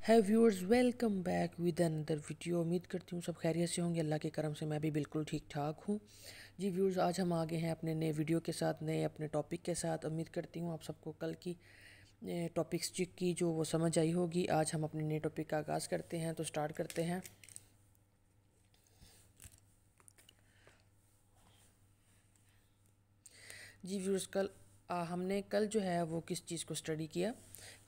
है viewers, welcome back with another video. उम्मीद करती हूँ सब खैरियत से होंगे। अल्लाह के करम से मैं भी बिल्कुल ठीक ठाक हूँ। जी व्यूअर्स, आज हम आ गए हैं अपने नए वीडियो के साथ, नए अपने टॉपिक के साथ। उम्मीद करती हूँ आप सबको कल की टॉपिक्स की जो वो समझ आई होगी। आज हम अपने नए टॉपिक का आगाज़ करते हैं, तो स्टार्ट करते हैं। जी व्यूअर्स, हमने कल जो है वो किस चीज़ को स्टडी किया।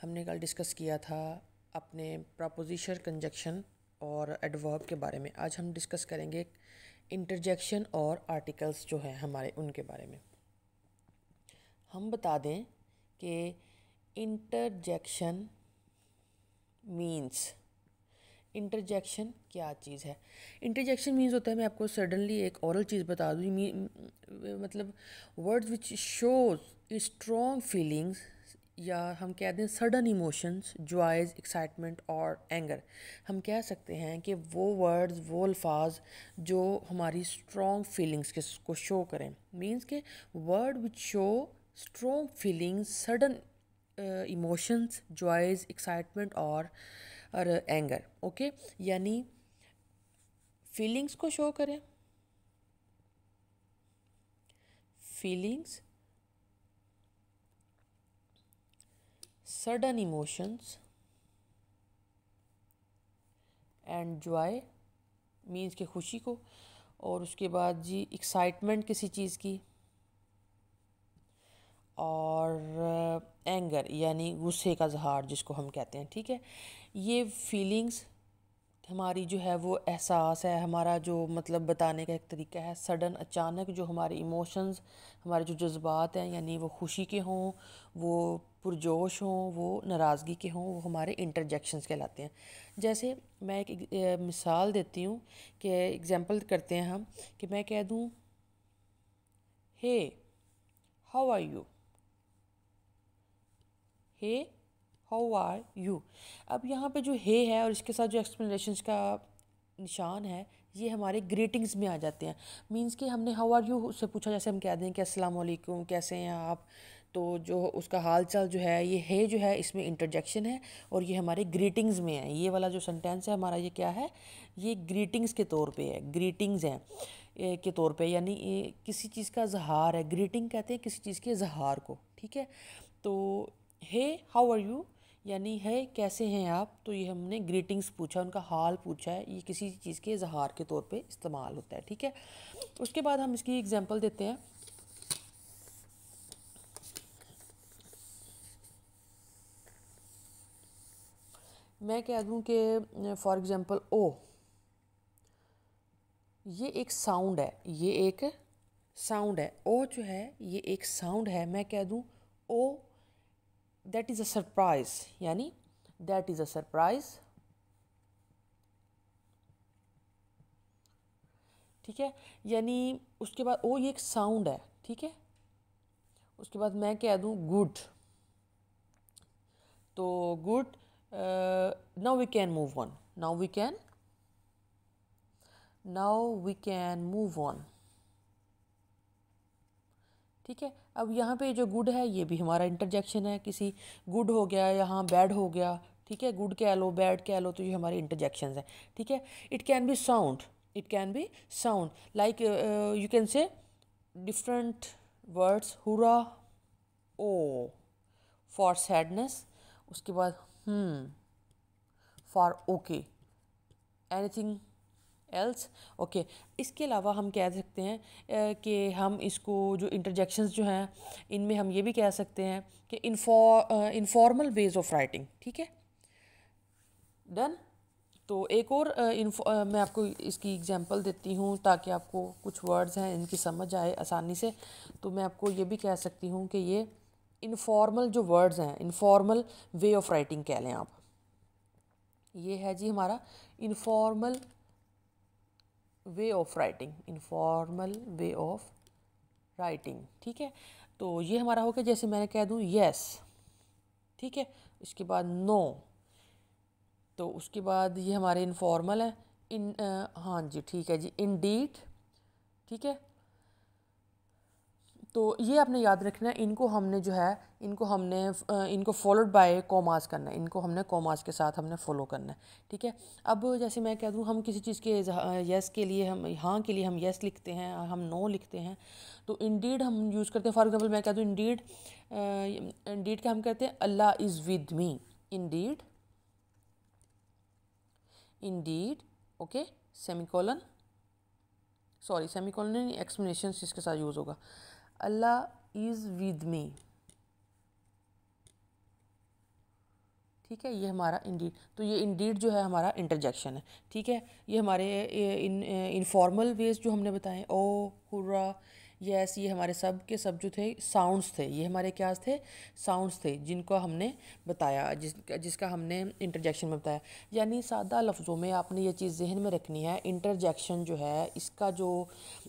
हमने कल डिस्कस किया था अपने प्रपोजिशन, कंजक्शन और एडवर्ब के बारे में। आज हम डिस्कस करेंगे इंटरजेक्शन और आर्टिकल्स जो हैं हमारे, उनके बारे में। हम बता दें कि इंटरजेक्शन मीन्स, इंटरजेक्शन क्या चीज़ है। इंटरजेक्शन मीन्स होता है, मैं आपको सडनली एक औरल चीज़ बता दूँ, मतलब words which shows strong feelings, या हम कह दें सडन इमोशंस, जॉयज़, एक्साइटमेंट और एंगर। हम कह सकते हैं कि वो वर्ड्स, वो अल्फाज जो हमारी स्ट्रॉन्ग फीलिंग्स को शो करें। मीन्स के word which show strong feelings, sudden emotions, joys, excitement और एंगर। ओके, यानी फीलिंग्स को शो करें, feelings, sudden emotions and Joy means के खुशी को, और उसके बाद जी एक्साइटमेंट किसी चीज़ की, और एंगर यानी गुस्से का इजहार जिसको हम कहते हैं। ठीक है, ये फीलिंग्स हमारी जो है वो एहसास है, हमारा जो मतलब बताने का एक तरीका है। सडन, अचानक जो हमारे इमोशंस, हमारे जो जज्बात हैं, यानी वो खुशी के हों, वो पुरजोश हों, वो नाराज़गी के हों, वो हमारे इंटरजेक्शंस कहलाते हैं। जैसे मैं एक मिसाल देती हूँ कि एग्जांपल करते हैं हम, कि मैं कह दूँ hey how are you, hey how are you. अब यहाँ पे जो हे है और इसके साथ जो एक्सप्लेनेशंस का निशान है, ये हमारे ग्रीटिंग्स में आ जाते हैं। मींस कि हमने हाउ आर यू से पूछा, जैसे हम कह दें कि अस्सलाम वालेकुम, कैसे हैं आप, तो जो उसका हाल चाल जो है, ये है जो है इसमें इंटरजेक्शन है, और ये हमारे ग्रीटिंग्स में है। ये वाला जो सेंटेंस है हमारा, ये क्या है, ये ग्रीटिंग्स के तौर पे है, ग्रीटिंग्स हैं के तौर पे, यानी ये किसी चीज़ का इजहार है। ग्रीटिंग कहते हैं किसी चीज़ के इजहार को। ठीक है, तो हे हाउ आर यू यानी है कैसे हैं आप, तो ये हमने ग्रीटिंग्स पूछा, उनका हाल पूछा है, ये किसी चीज़ के इजहार के तौर पे इस्तेमाल होता है। ठीक है, उसके बाद हम इसकी एग्जांपल देते हैं। मैं कह दूं कि फॉर एग्जांपल ओ, ये एक साउंड है, ये एक साउंड है। ओ जो है ये एक साउंड है। मैं कह दूं ओ दैट इज़ अ सरप्राइज, यानी दैट इज़ अ सरप्राइज। ठीक है, यानी उसके बाद ओ ये एक साउंड है। ठीक है, उसके बाद मैं कह दूं गुड, तो good, now we can move on, now we can move on. ठीक है, अब यहाँ पे जो गुड है ये भी हमारा इंटरजेक्शन है। किसी गुड हो गया, यहाँ बैड हो गया। ठीक है, गुड कह लो, बैड कह लो, तो ये हमारे इंटरजेक्शन है। ठीक है, it can be sound, it can be sound like you can say different words, hurrah, oh for sadness, उसके बाद for okay, anything else. Okay, इसके अलावा हम कह सकते हैं कि हम इसको जो इंटरजेक्शंस जो हैं, इनमें हम ये भी कह सकते हैं कि इनफॉर्मल वेज ऑफ राइटिंग। ठीक है, डन। तो एक और मैं आपको इसकी एग्जांपल देती हूँ ताकि आपको कुछ वर्ड्स हैं इनकी समझ आए आसानी से। तो मैं आपको ये भी कह सकती हूँ कि ये इनफॉर्मल जो वर्ड्स हैं, इनफॉर्मल वे ऑफ राइटिंग कह लें आप। ये है जी हमारा informal way of writing, informal way of writing. ठीक है, तो ये हमारा हो गया। जैसे मैंने कह दूँ यस, ठीक है, इसके बाद नो, तो उसके बाद ये हमारे इनफॉर्मल है। हाँ जी, ठीक है जी, इंडीड। ठीक है, तो ये आपने याद रखना है, इनको हमने जो है इनको फॉलोड बाय कॉमास करना है, इनको हमने कॉमास के साथ हमने फॉलो करना है, ठीक है। अब जैसे मैं कह दूँ हम किसी चीज़ के यस के लिए हम हाँ के लिए हम यस लिखते हैं, हम नो लिखते हैं, तो इंडीड हम यूज़ करते हैं। फॉर एग्जांपल मैं कह दूँ इंडीड का हम कहते हैं Allah is with me, indeed okay, semicolon, sorry semicolon नहीं, एक्सप्लेनेशन इसके साथ यूज़ होगा, अल्लाह इज़ विद मी, ठीक है। ये हमारा इंडीड, तो ये इंडीड जो है हमारा इंटरजेक्शन है, ठीक है। ये हमारे इनफॉर्मल वेज जो हमने बताए, ओ, हुर्रा, यस, ये हमारे सब के सब जो थे साउंड्स थे, ये हमारे क्या थे, साउंड्स थे, जिनको हमने बताया, जिसका हमने इंटरजेक्शन में बताया। यानी सादा लफ्ज़ों में आपने ये चीज़ जहन में रखनी है, इंटरजेक्शन जो है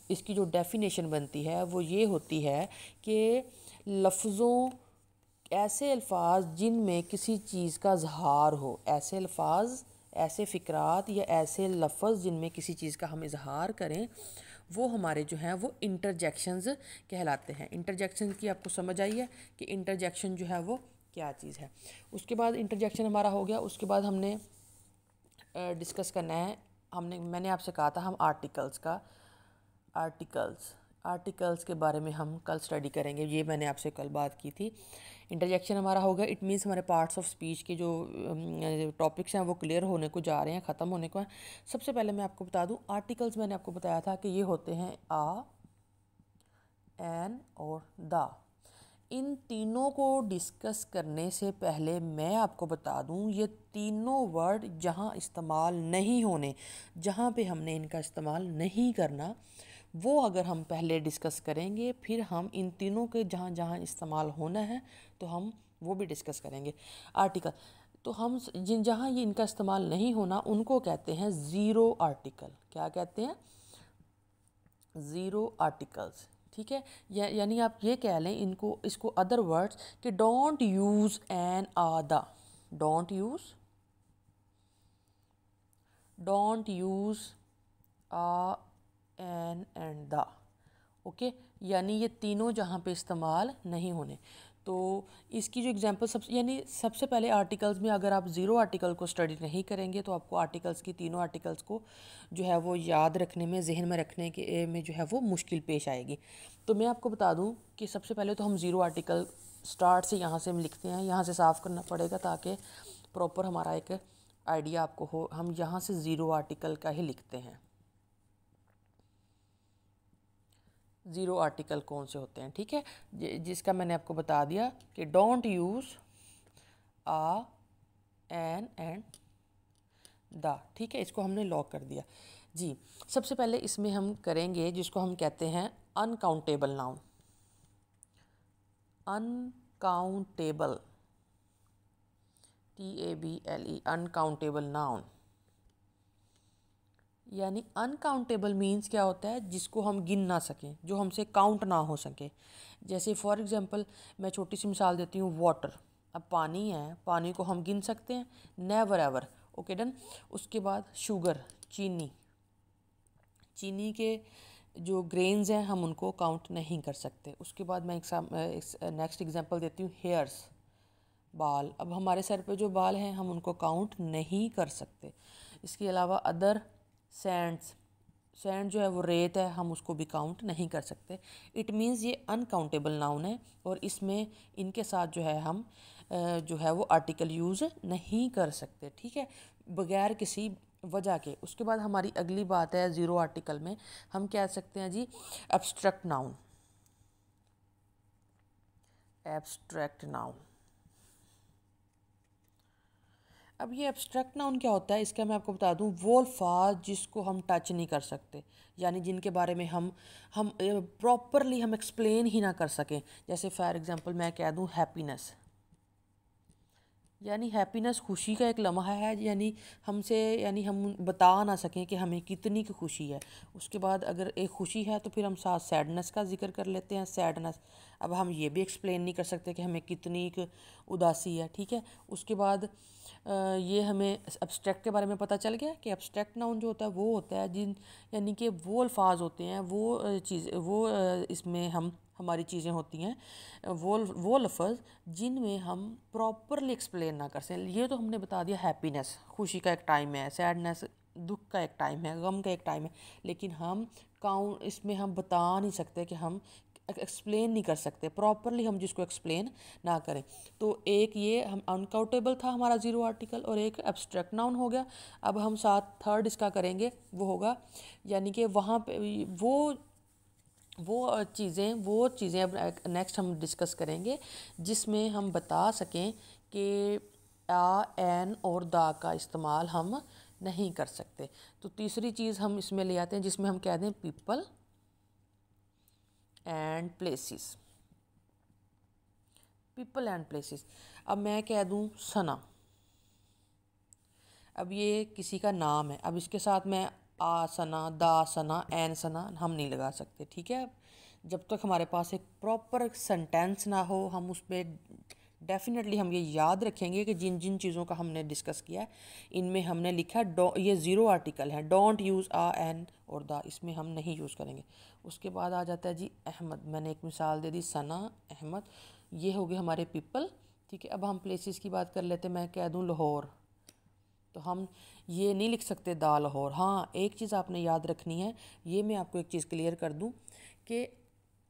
इसकी जो डेफिनेशन बनती है वो ये होती है कि लफ्ज़ों, ऐसे अल्फाज जिनमें किसी चीज़ का इजहार हो, ऐसे अल्फाज, ऐसे फ़िक्रात या ऐसे लफ्ज़ जिनमें किसी चीज़ का हम इजहार करें, वो हमारे जो हैं वो इंटरजेक्शंस कहलाते हैं। इंटरजेक्शन की आपको समझ आई है कि इंटरजेक्शन जो है वो क्या चीज़ है। उसके बाद इंटरजेक्शन हमारा हो गया, उसके बाद हमने डिस्कस करना है, मैंने आपसे कहा था हम आर्टिकल्स के बारे में हम कल स्टडी करेंगे, ये मैंने आपसे कल बात की थी। इंटरजेक्शन हमारा होगा, इट मीन्स हमारे पार्ट्स ऑफ स्पीच के जो टॉपिक्स हैं वो क्लियर होने को जा रहे हैं, ख़त्म होने को हैं। सबसे पहले मैं आपको बता दूं, आर्टिकल्स मैंने आपको बताया था कि ये होते हैं आ, एन और द। इन तीनों को डिस्कस करने से पहले मैं आपको बता दूं, ये तीनों वर्ड जहां इस्तेमाल नहीं होने, जहां पे हमने इनका इस्तेमाल नहीं करना, वो अगर हम पहले डिस्कस करेंगे, फिर हम इन तीनों के जहाँ जहाँ इस्तेमाल होना है तो हम वो भी डिस्कस करेंगे। आर्टिकल, तो हम जहाँ ये इनका इस्तेमाल नहीं होना उनको कहते हैं ज़ीरो आर्टिकल। क्या कहते हैं? ज़ीरो आर्टिकल्स, ठीक है। यानी आप ये कह लें इसको अदर वर्ड्स कि don't use an a the, don't use a an and the, okay. यानी ये तीनों जहाँ पे इस्तेमाल नहीं होने। तो इसकी जो एग्जांपल सबसे पहले आर्टिकल्स में अगर आप ज़ीरो आर्टिकल को स्टडी नहीं करेंगे तो आपको तीनों आर्टिकल्स को जो है वो याद रखने में, जहन में रखने के में जो है वो मुश्किल पेश आएगी। तो मैं आपको बता दूं कि सबसे पहले तो हम ज़ीरो आर्टिकल स्टार्ट से यहाँ से हम लिखते हैं, यहाँ से साफ़ करना पड़ेगा ताकि प्रॉपर हमारा एक आइडिया आपको हो। हम यहाँ से ज़ीरो आर्टिकल का ही लिखते हैं। ज़ीरो आर्टिकल कौन से होते हैं, ठीक है, जिसका मैंने आपको बता दिया कि don't use a, an and the, ठीक है। इसको हमने लॉक कर दिया जी। सबसे पहले इसमें हम करेंगे जिसको हम कहते हैं uncountable noun. Uncountable, TABLE, uncountable noun. यानी अनकाउंटेबल मीन्स क्या होता है? जिसको हम गिन ना सकें, जो हमसे काउंट ना हो सके। जैसे फॉर एग्जांपल मैं छोटी सी मिसाल देती हूँ, वाटर। अब पानी है, पानी को हम गिन सकते हैं? Never ever, okay done. उसके बाद शुगर, चीनी के जो ग्रेन्स हैं हम उनको काउंट नहीं कर सकते। उसके बाद मैं नेक्स्ट एग्जांपल देती हूँ, हेयर्स, बाल। अब हमारे सर पे जो बाल हैं हम उनको काउंट नहीं कर सकते। इसके अलावा अदर सैंड जो है वो रेत है, हम उसको भी काउंट नहीं कर सकते। इट मीन्स ये अनकाउंटेबल नाउन है और इसमें इनके साथ जो है हम जो है वो आर्टिकल यूज़ नहीं कर सकते, ठीक है, बगैर किसी वजह के। उसके बाद हमारी अगली बात है, ज़ीरो आर्टिकल में हम कह सकते हैं जी एब्स्ट्रैक्ट नाउन। अब ये एब्स्ट्रैक्ट नाउन क्या होता है, इसका मैं आपको बता दूं, वो अल्फाज जिसको हम टच नहीं कर सकते, यानी जिनके बारे में हम प्रॉपरली हम एक्सप्लेन ही ना कर सकें। जैसे फॉर एग्जांपल मैं कह दूं हैप्पीनेस, यानी हैप्पीनेस खुशी का एक लम्हा है, यानी हम बता ना सकें कि हमें कितनी की खुशी है। उसके बाद अगर एक खुशी है तो फिर हम साथ सैडनेस का जिक्र कर लेते हैं, सैडनेस। अब हम ये भी एक्सप्लेन नहीं कर सकते कि हमें कितनी उदासी है, ठीक है। उसके बाद ये हमें एब्स्ट्रैक्ट के बारे में पता चल गया कि एब्स्ट्रैक्ट नाउन जो होता है वो होता है यानी कि वो अल्फाज होते हैं, वो इसमें हम हमारी चीज़ें होती हैं, वो लफ्ज़ जिनमें हम प्रॉपरली एक्सप्लेन ना कर सकें। ये तो हमने बता दिया, हैप्पीनेस खुशी का एक टाइम है, सैडनेस दुख का एक टाइम है, गम का एक टाइम है, लेकिन हम इसमें हम बता नहीं सकते कि हम एक्सप्लेन नहीं कर सकते प्रॉपरली, हम जिसको एक्सप्लेन ना करें। तो एक ये हम अनकाउंटेबल था हमारा ज़ीरो आर्टिकल, और एक एब्स्ट्रैक्ट नाउन हो गया। अब हम साथ थर्ड इसका करेंगे, वो होगा यानी कि वहाँ पे वो चीज़ें अब नेक्स्ट हम डिस्कस करेंगे जिसमें हम बता सकें कि आ, एन और दा का इस्तेमाल हम नहीं कर सकते। तो तीसरी चीज़ हम इसमें ले आते हैं जिसमें हम कह दें people and places. People and places, अब मैं कह दूं सना, अब ये किसी का नाम है, अब इसके साथ मैं आ सना, दा सना, एन सना हम नहीं लगा सकते, ठीक है। जब तक हमारे पास एक प्रॉपर सेंटेंस ना हो, हम उस पर डेफिनेटली हम ये याद रखेंगे कि जिन जिन चीज़ों का हमने डिस्कस किया है इनमें हमने लिखा ये ज़ीरो आर्टिकल है, डोंट यूज़ आ, एन और दा, इसमें हम नहीं यूज़ करेंगे। उसके बाद आ जाता है जी अहमद, मैंने एक मिसाल दे दी, सना, अहमद, ये हो गए हमारे पीपल, ठीक है। अब हम प्लेसेस की बात कर लेते हैं, मैं कह दूँ लाहौर, तो हम ये नहीं लिख सकते दा लाहौर। हाँ, एक चीज़ आपने याद रखनी है, ये मैं आपको एक चीज़ क्लियर कर दूँ कि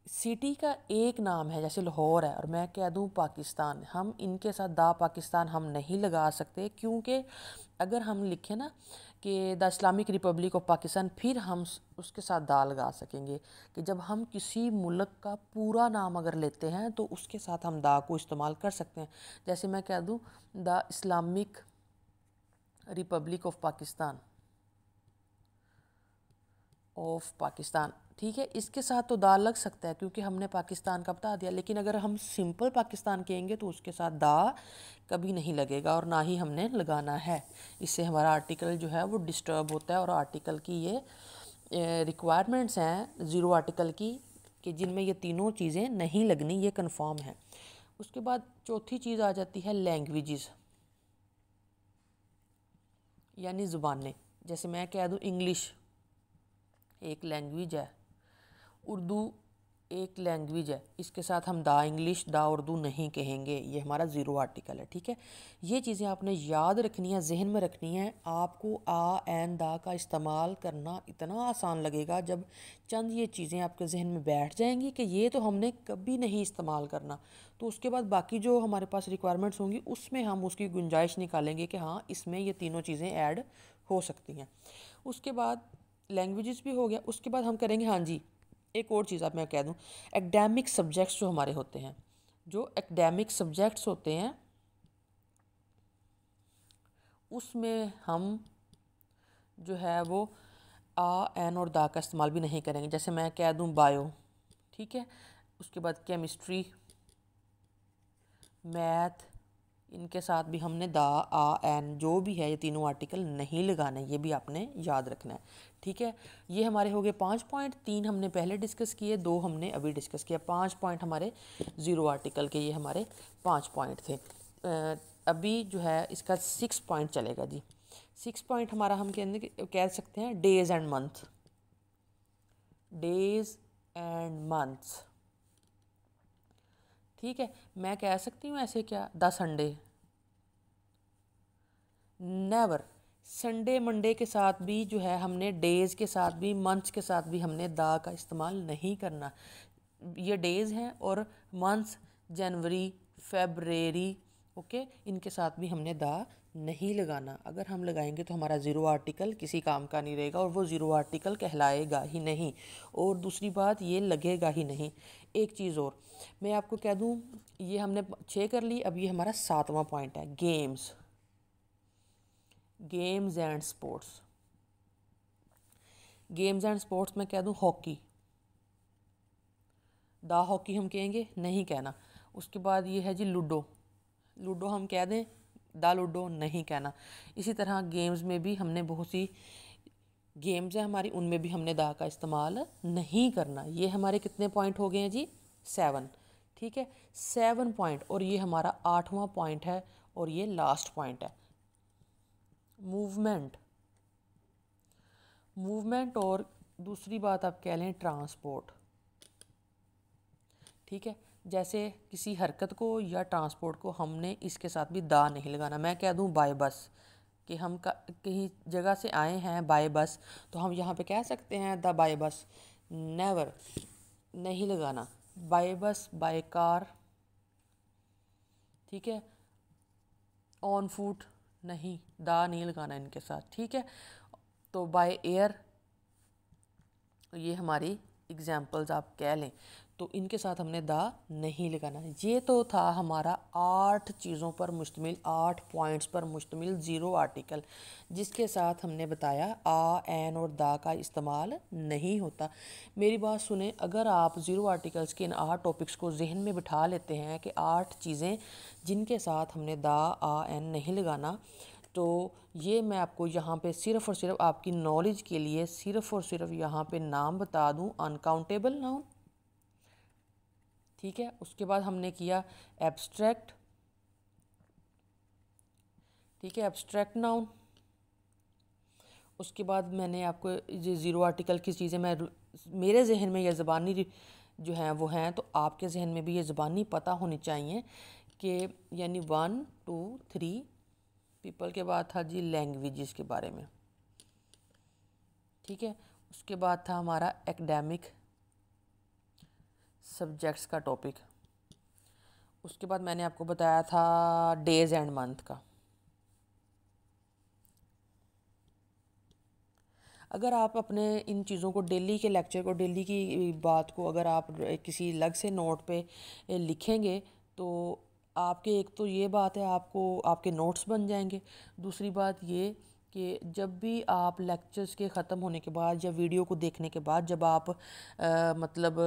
सिटी का एक नाम है, जैसे लाहौर है और मैं कह दूँ पाकिस्तान, हम इनके साथ दा पाकिस्तान हम नहीं लगा सकते, क्योंकि अगर हम लिखें ना कि the Islamic Republic of Pakistan, फिर हम उसके साथ दा लगा सकेंगे। कि जब हम किसी मुल्क का पूरा नाम अगर लेते हैं तो उसके साथ हम दा को इस्तेमाल कर सकते हैं। जैसे मैं कह दूँ the Islamic Republic of Pakistan, ठीक है, इसके साथ तो दा लग सकता है क्योंकि हमने पाकिस्तान का बता दिया। लेकिन अगर हम सिंपल पाकिस्तान कहेंगे तो उसके साथ दा कभी नहीं लगेगा और ना ही हमने लगाना है। इससे हमारा आर्टिकल जो है वो डिस्टर्ब होता है, और आर्टिकल की ये रिक्वायरमेंट्स हैं ज़ीरो आर्टिकल की कि जिनमें ये तीनों चीज़ें नहीं लगनी, ये कन्फर्म है। उसके बाद चौथी चीज़ आ जाती है लैंग्वेजेस, यानी ज़ुबानें। जैसे मैं कह दूँ इंग्लिश एक लैंग्वेज है, उर्दू एक लैंग्वेज है, इसके साथ हम दा इंग्लिश, दा उर्दू नहीं कहेंगे, ये हमारा ज़ीरो आर्टिकल है, ठीक है। ये चीज़ें आपने याद रखनी है, जहन में रखनी है। आपको आ, एन, दा का इस्तेमाल करना इतना आसान लगेगा जब चंद ये चीज़ें आपके जहन में बैठ जाएंगी कि ये तो हमने कभी नहीं इस्तेमाल करना। तो उसके बाद बाकी जो हमारे पास रिक्वायरमेंट्स होंगी उसमें हम उसकी गुंजाइश निकालेंगे कि हाँ इसमें ये तीनों चीज़ें ऐड हो सकती हैं। उसके बाद लैंग्वेजेस भी हो गया। उसके बाद हम करेंगे, हाँ जी, एक और चीज़ आप मैं कह दूं, एकेडमिक सब्जेक्ट्स जो हमारे होते हैं, जो एकेडमिक सब्जेक्ट्स होते हैं उसमें हम जो है वो आ, एन और दा का इस्तेमाल भी नहीं करेंगे। जैसे मैं कह दूं बायो, ठीक है, उसके बाद केमिस्ट्री, मैथ, इनके साथ भी हमने दा, आ, एन जो भी है ये तीनों आर्टिकल नहीं लगाने, ये भी आपने याद रखना है, ठीक है। ये हमारे हो गए 5 पॉइंट, 3 हमने पहले डिस्कस किए, 2 हमने अभी डिस्कस किया। 5 पॉइंट हमारे ज़ीरो आर्टिकल के, ये हमारे 5 पॉइंट थे। अभी जो है इसका 6 पॉइंट चलेगा जी। 6 पॉइंट हमारा हम कह सकते हैं days and month, days and months, ठीक है। मैं कह सकती हूँ ऐसे क्या, the Sunday, never, Sunday Monday के साथ भी जो है हमने डेज़ के साथ भी मंथ्स के साथ भी हमने दा का इस्तेमाल नहीं करना। ये डेज़ हैं और मंथ्स जनवरी फेब्रुअरी, ओके, इनके साथ भी हमने दा नहीं लगाना। अगर हम लगाएंगे तो हमारा ज़ीरो आर्टिकल किसी काम का नहीं रहेगा और वो ज़ीरो आर्टिकल कहलाएगा ही नहीं। और दूसरी बात, ये लगेगा ही नहीं। एक चीज़ और मैं आपको कह दूँ, ये हमने 6 कर ली, अब ये हमारा 7वां पॉइंट है, games, games and sports. Games and sports में कह दूँ हॉकी, दा हॉकी हम कहेंगे नहीं कहना। उसके बाद ये है जी लूडो, लूडो हम कह दें, दा लूडो नहीं कहना। इसी तरह गेम्स में भी हमने बहुत सी गेम्स हैं हमारी, उनमें भी हमने दा का इस्तेमाल नहीं करना। ये हमारे कितने पॉइंट हो गए हैं जी, 7, ठीक है, 7 पॉइंट। और ये हमारा 8वां पॉइंट है और ये लास्ट पॉइंट है, मूवमेंट। मूवमेंट और दूसरी बात आप कह लें ट्रांसपोर्ट। ठीक है, जैसे किसी हरकत को या ट्रांसपोर्ट को हमने इसके साथ भी दा नहीं लगाना। मैं कह दूँ बाय बस, कि हम कहीं जगह से आए हैं बाय बस, तो हम यहाँ पे कह सकते हैं द बाय बस। नेवर, नहीं लगाना। बाय बस, बाय कार, ठीक है। ऑन फुट, नहीं, दा नहीं लगाना इनके साथ, ठीक है। तो बाय एयर, ये हमारी एग्जाम्पल्स आप कह लें, तो इनके साथ हमने दा नहीं लगाना। ये तो था हमारा 8 चीज़ों पर मुश्तमिल, 8 पॉइंट्स पर मुश्तमिल ज़ीरो आर्टिकल, जिसके साथ हमने बताया आ, एन और दा का इस्तेमाल नहीं होता। मेरी बात सुने, अगर आप ज़ीरो आर्टिकल्स के इन 8 टॉपिक्स को जहन में बिठा लेते हैं कि 8 चीज़ें जिनके साथ हमने दा, आ, एन नहीं लगाना, तो ये मैं आपको यहाँ पे सिर्फ़ और सिर्फ आपकी नॉलेज के लिए सिर्फ़ और सिर्फ यहाँ पे नाम बता दूँ, अनकाउंटेबल नाउन, ठीक है। उसके बाद हमने किया एब्स्ट्रैक्ट, ठीक है, एब्स्ट्रैक्ट नाउन। उसके बाद मैंने आपको ये ज़ीरो आर्टिकल की चीज़ें मेरे जहन में ये ज़बानी जो हैं वो हैं, तो आपके जहन में भी ये ज़बानी पता होनी चाहिए कि यानी 1 2 3 पीपल के बाद था जी लैंग्वेजेस के बारे में, ठीक है। उसके बाद था हमारा एकेडमिक सब्जेक्ट्स का टॉपिक। उसके बाद मैंने आपको बताया था डेज़ एंड मंथ का। अगर आप अपने इन चीज़ों को, डेली के लेक्चर को, डेली की बात को अगर आप किसी अलग से नोट पे लिखेंगे, तो आपके, एक तो ये बात है, आपको आपके नोट्स बन जाएंगे। दूसरी बात ये कि जब भी आप लेक्चर्स के ख़त्म होने के बाद या वीडियो को देखने के बाद जब आप मतलब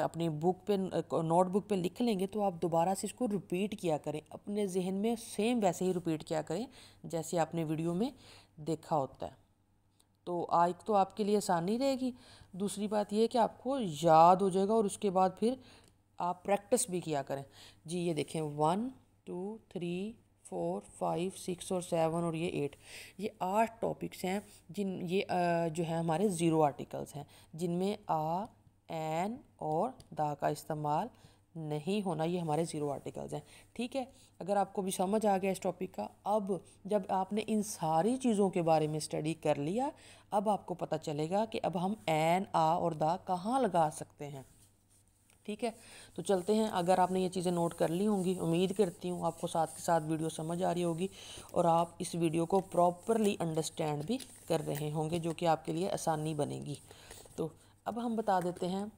अपनी बुक पे, नोटबुक पे लिख लेंगे, तो आप दोबारा से इसको रिपीट किया करें अपने जहन में, सेम वैसे ही रिपीट किया करें जैसे आपने वीडियो में देखा होता है। तो एक तो आपके लिए आसानी रहेगी, दूसरी बात ये कि आपको याद हो जाएगा, और उसके बाद फिर आप प्रैक्टिस भी किया करें। जी ये देखें 1 2 3 4 5 6 और 7 और ये 8, ये 8 टॉपिक्स हैं ये जो है हमारे ज़ीरो आर्टिकल्स हैं, जिनमें आ, एन और दा का इस्तेमाल नहीं होना। ये हमारे ज़ीरो आर्टिकल्स हैं, ठीक है। अगर आपको भी समझ आ गया इस टॉपिक का, अब जब आपने इन सारी चीज़ों के बारे में स्टडी कर लिया, अब आपको पता चलेगा कि अब हम एन, आ और दा कहाँ लगा सकते हैं, ठीक है। तो चलते हैं। अगर आपने ये चीज़ें नोट कर ली होंगी, उम्मीद करती हूँ आपको साथ के साथ वीडियो समझ आ रही होगी, और आप इस वीडियो को प्रॉपरली अंडरस्टैंड भी कर रहे होंगे, जो कि आपके लिए आसानी बनेगी। तो अब हम बता देते हैं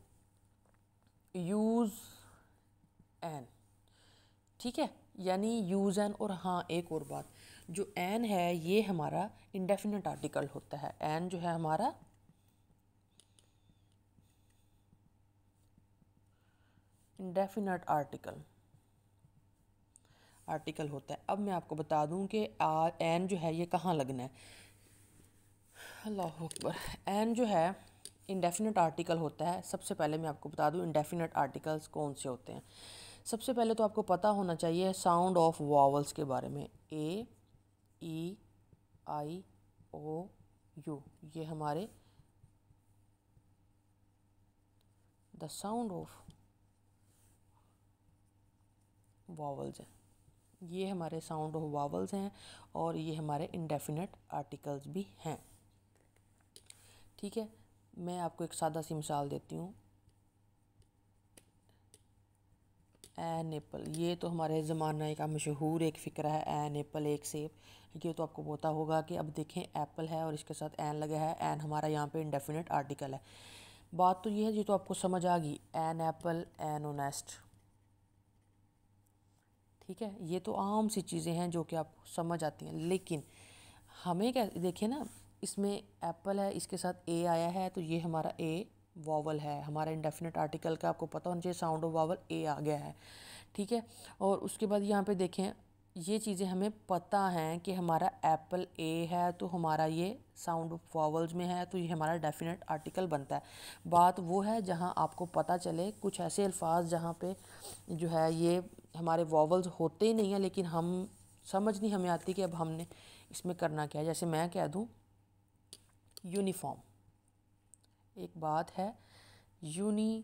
यूज़ एन, ठीक है, यानी यूज़ एन। और हाँ, एक और बात, जो एन है ये हमारा इंडेफिनिट आर्टिकल होता है। एन जो है हमारा इंडेफिनिट आर्टिकल होता है। अब मैं आपको बता दूं कि एन जो है ये कहाँ लगना है। अल्लाह अकबर। एन जो है इंडेफिनिट आर्टिकल होता है। सबसे पहले मैं आपको बता दूं इंडेफिनिट आर्टिकल्स कौन से होते हैं। सबसे पहले तो आपको पता होना चाहिए साउंड ऑफ वॉवल्स के बारे में। ए, ई, आई, ओ, यू, ये हमारे द साउंड ऑफ वॉवल्स हैं। ये हमारे साउंड ऑफ वावल्स हैं, और ये हमारे इंडेफिनिट आर्टिकल्स भी हैं, ठीक है। मैं आपको एक सादा सी मिसाल देती हूँ। एन एप्पल, ये तो हमारे ज़माने का मशहूर एक फ़िक्रा है, एन एप्पल एक सेब। ये तो आपको पता होगा कि अब देखें एप्पल है और इसके साथ एन लगा है, एन हमारा यहाँ पे इंडेफिनिट आर्टिकल है। बात तो ये है, ये तो आपको समझ आ गई, एन एप्पल, एन ओनेस्ट, ठीक है। ये तो आम सी चीज़ें हैं जो कि आपको समझ आती हैं, लेकिन हमें क्या, देखिए ना, इसमें एप्पल है, इसके साथ ए आया है, तो ये हमारा ए वॉवल है, हमारा इंडेफिनिट आर्टिकल का आपको पता होना चाहिए, साउंड ऑफ वॉवल ए आ गया है, ठीक है। और उसके बाद यहाँ पे देखें, ये चीज़ें हमें पता हैं कि हमारा एप्पल ए है, तो हमारा ये साउंड ऑफ वॉवल्स में है, तो ये हमारा डेफिनेट आर्टिकल बनता है। बात वो है जहाँ आपको पता चले कुछ ऐसे अल्फाज जहाँ पे जो है ये हमारे वॉवल्स होते ही नहीं हैं, लेकिन हम समझ नहीं हमें आती कि अब हमने इसमें करना क्या है। जैसे मैं कह दूँ यूनिफॉर्म, एक बात है यूनिफॉर्म,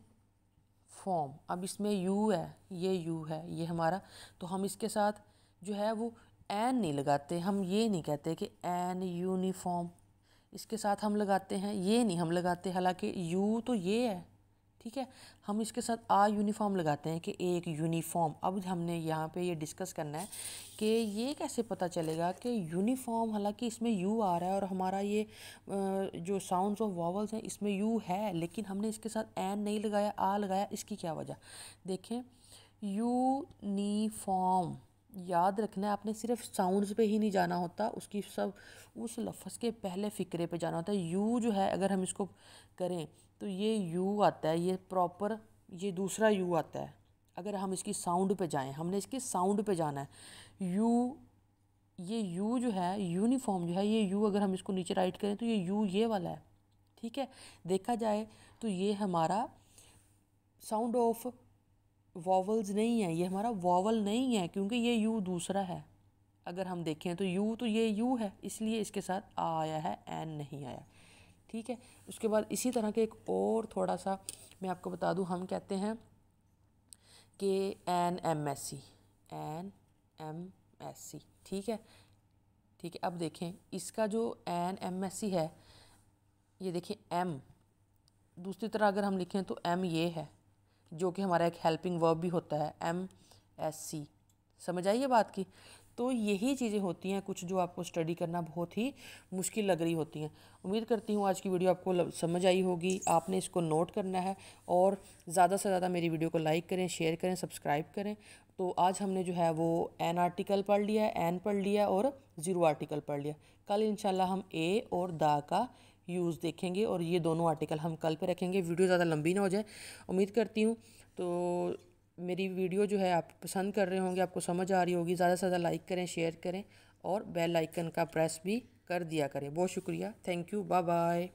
फॉर्म। अब इसमें यू है, ये यू है, ये हमारा, तो हम इसके साथ जो है वो एन नहीं लगाते, हम ये नहीं कहते कि एन यूनिफॉर्म, इसके साथ हम लगाते हैं ये नहीं हम लगाते, हालांकि यू तो ये है, ठीक है। हम इसके साथ आ यूनिफॉर्म लगाते हैं कि एक यूनिफॉर्म। अब हमने यहाँ पे ये डिस्कस करना है कि ये कैसे पता चलेगा कि यूनिफॉर्म, हालांकि इसमें यू आ रहा है और हमारा ये जो साउंड्स ऑफ वॉवल्स हैं इसमें यू है, लेकिन हमने इसके साथ एन नहीं लगाया, आ लगाया। इसकी क्या वजह देखें, यूनिफॉर्म याद रखना है आपने, सिर्फ साउंड्स पे ही नहीं जाना होता, उसकी सब उस लफ्ज़ के पहले फ़िक्रे पे जाना होता है। यू जो है अगर हम इसको करें तो ये यू आता है, ये प्रॉपर, ये दूसरा यू आता है। अगर हम इसकी साउंड पे जाएं, हमने इसकी साउंड पे जाना है। यू, ये यू जो है यूनिफॉर्म जो है, ये यू अगर हम इसको नीचे राइट करें तो ये यू ये वाला है, ठीक है। देखा जाए तो ये हमारा साउंड ऑफ वॉवल्स नहीं है, ये हमारा वॉवल नहीं है, क्योंकि ये यू दूसरा है। अगर हम देखें तो यू तो ये यू है, इसलिए इसके साथ आ आया है, एन नहीं आया, ठीक है। उसके बाद इसी तरह के एक और थोड़ा सा मैं आपको बता दूं, हम कहते हैं कि N M S C, N M S C, ठीक है, ठीक है। अब देखें इसका जो एन एम एस सी है, ये देखें एम, दूसरी तरह अगर हम लिखें तो एम ये है, जो कि हमारा एक हेल्पिंग वर्ब भी होता है, एम एस सी। समझ आई ये बात की? तो यही चीज़ें होती हैं कुछ जो आपको स्टडी करना बहुत ही मुश्किल लग रही होती हैं। उम्मीद करती हूँ आज की वीडियो आपको समझ आई होगी, आपने इसको नोट करना है और ज़्यादा से ज़्यादा मेरी वीडियो को लाइक करें, शेयर करें, सब्सक्राइब करें। तो आज हमने जो है वो एन आर्टिकल पढ़ लिया, एन पढ़ लिया और ज़ीरो आर्टिकल पढ़ लिया। कल इंशाल्लाह हम ए और दा का यूज़ देखेंगे और ये दोनों आर्टिकल हम कल पे रखेंगे। वीडियो ज़्यादा लंबी ना हो जाए, उम्मीद करती हूँ तो मेरी वीडियो जो है आप पसंद कर रहे होंगे, आपको समझ आ रही होगी। ज़्यादा से ज़्यादा लाइक करें, शेयर करें और बेल आइकन का प्रेस भी कर दिया करें। बहुत शुक्रिया, थैंक यू, बाय बाय।